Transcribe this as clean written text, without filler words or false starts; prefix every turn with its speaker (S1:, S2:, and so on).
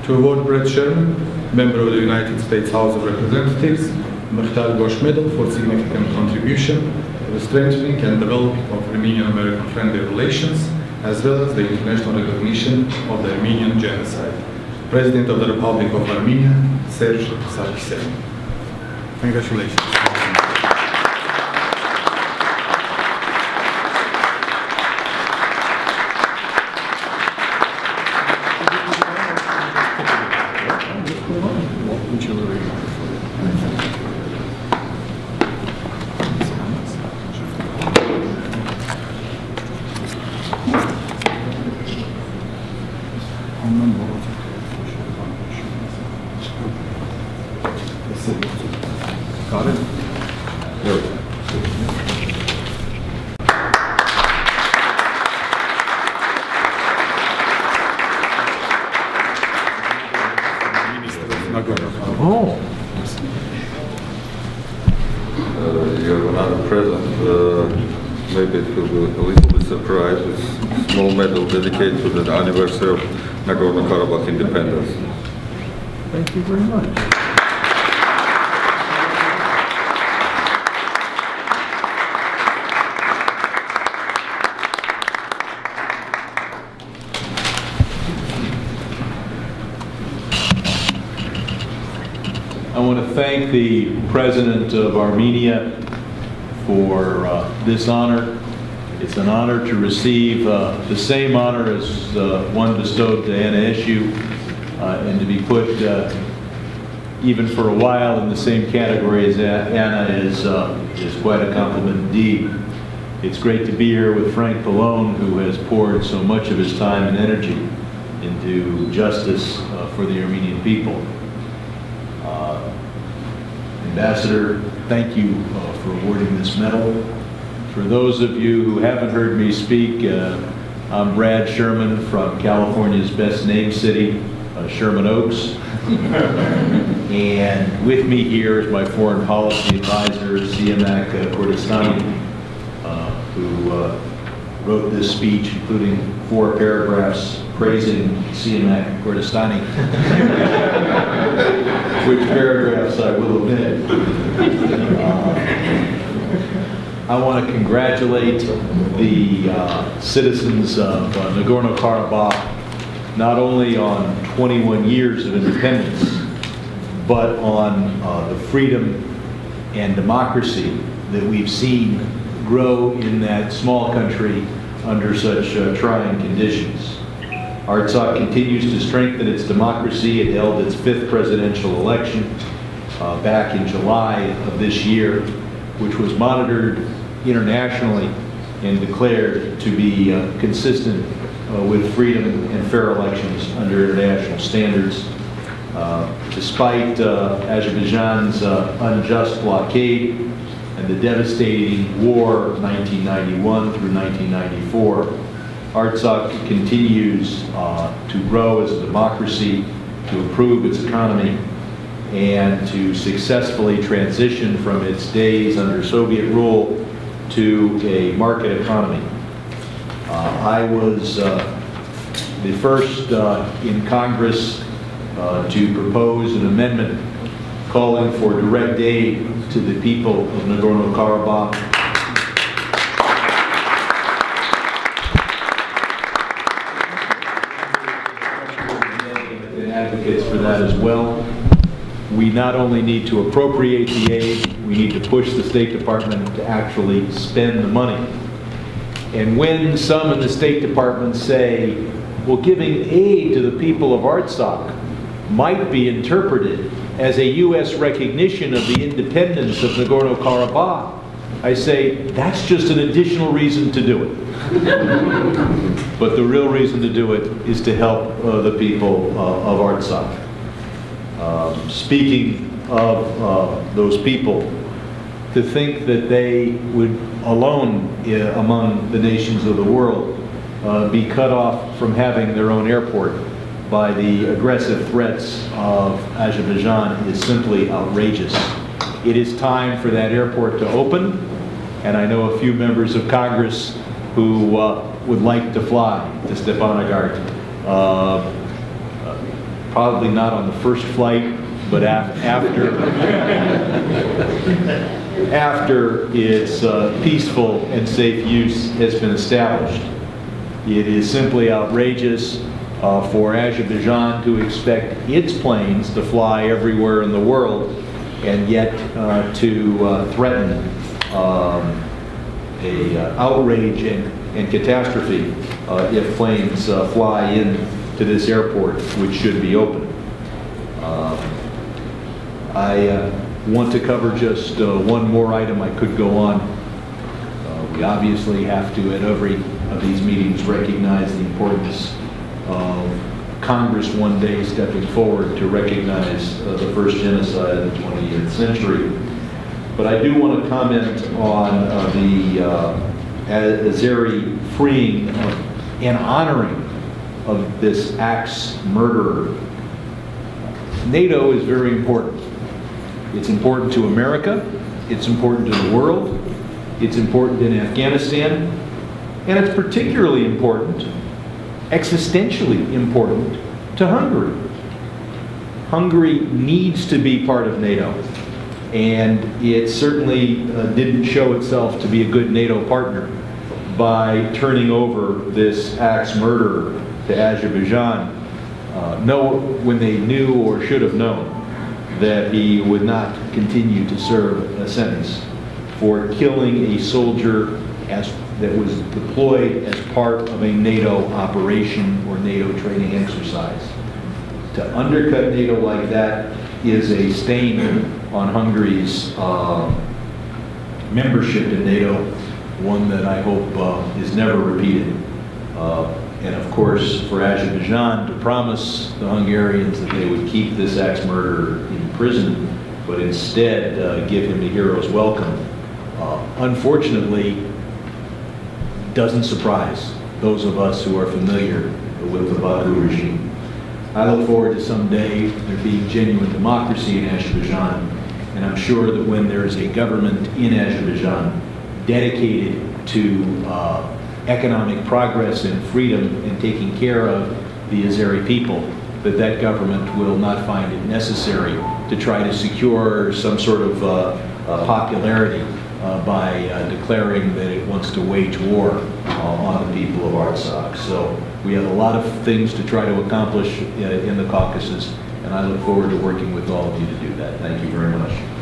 S1: To award Brett Sherman, member of the United States House of Representatives, Mkhitar Gosh Medal for significant contribution to the strengthening and developing of Armenian-American friendly relations, as well as the international recognition of the Armenian Genocide. President of the Republic of Armenia, Serge Sarkisyan. Congratulations.
S2: Got it? There we go.
S3: Oh.
S4: You have another present. Maybe it will be a little bit surprised. It's a small medal dedicated to the anniversary of Nagorno Karabakh independence.
S3: Thank you very much. I want to thank the President of Armenia for this honor. It's an honor to receive the same honor as one bestowed to Anna Eshoo, and to be put even for a while in the same category as Anna is quite a compliment indeed. It's great to be here with Frank Pallone, who has poured so much of his time and energy into justice for the Armenian people. Ambassador, thank you for awarding this medal. For those of you who haven't heard me speak, I'm Brad Sherman from California's best named city, Sherman Oaks. And with me here is my foreign policy advisor, Siamak Kurdistani, who wrote this speech, including 4 paragraphs praising Siamak Kurdistani, which paragraphs I will omit. I want to congratulate the citizens of Nagorno Karabakh not only on 21 years of independence, but on the freedom and democracy that we've seen grow in that small country under such trying conditions. Artsakh continues to strengthen its democracy. It held its 5th presidential election back in July of this year, which was monitored internationally and declared to be consistent with freedom and fair elections under international standards. Despite Azerbaijan's unjust blockade and the devastating war of 1991 through 1994, Artsakh continues to grow as a democracy, to improve its economy, and to successfully transition from its days under Soviet rule to a market economy. I was the first in Congress to propose an amendment calling for direct aid to the people of Nagorno Karabakh. And advocates for that as well. We not only need to appropriate the aid, we need to push the State Department to actually spend the money. And when some in the State Department say, well, giving aid to the people of Artsakh might be interpreted as a U.S. recognition of the independence of Nagorno Karabakh, I say, that's just an additional reason to do it. But the real reason to do it is to help the people of Artsakh. Speaking of those people, to think that they would alone among the nations of the world be cut off from having their own airport by the aggressive threats of Azerbaijan is simply outrageous. It is time for that airport to open, and I know a few members of Congress who would like to fly to Stepanakert. probably not on the first flight, but after its peaceful and safe use has been established. It is simply outrageous for Azerbaijan to expect its planes to fly everywhere in the world and yet to threaten a outrage and catastrophe if planes fly in to this airport, which should be open. I want to cover just one more item. I could go on. We obviously have to, at every of these meetings, recognize the importance of Congress one day stepping forward to recognize the first genocide of the 20th century. But I do want to comment on the Azeri freeing and honoring of this axe murderer. NATO is very important. It's important to America, it's important to the world, it's important in Afghanistan, and it's particularly important, existentially important, to Hungary. Hungary needs to be part of NATO, and it certainly didn't show itself to be a good NATO partner by turning over this axe murderer to Azerbaijan, when they knew or should have known that he would not continue to serve a sentence for killing a soldier that was deployed as part of a NATO operation or NATO training exercise. To undercut NATO like that is a stain on Hungary's membership in NATO, one that I hope is never repeated. And of course, for Azerbaijan to promise the Hungarians that they would keep this axe murderer in prison, but instead give him the hero's welcome, unfortunately, doesn't surprise those of us who are familiar with the Baku regime. I look forward to someday there being genuine democracy in Azerbaijan, and I'm sure that when there is a government in Azerbaijan dedicated to economic progress and freedom and taking care of the Azeri people, that government will not find it necessary to try to secure some sort of popularity by declaring that it wants to wage war on the people of Artsakh. So we have a lot of things to try to accomplish in the Caucasus, and I look forward to working with all of you to do that. Thank you very much.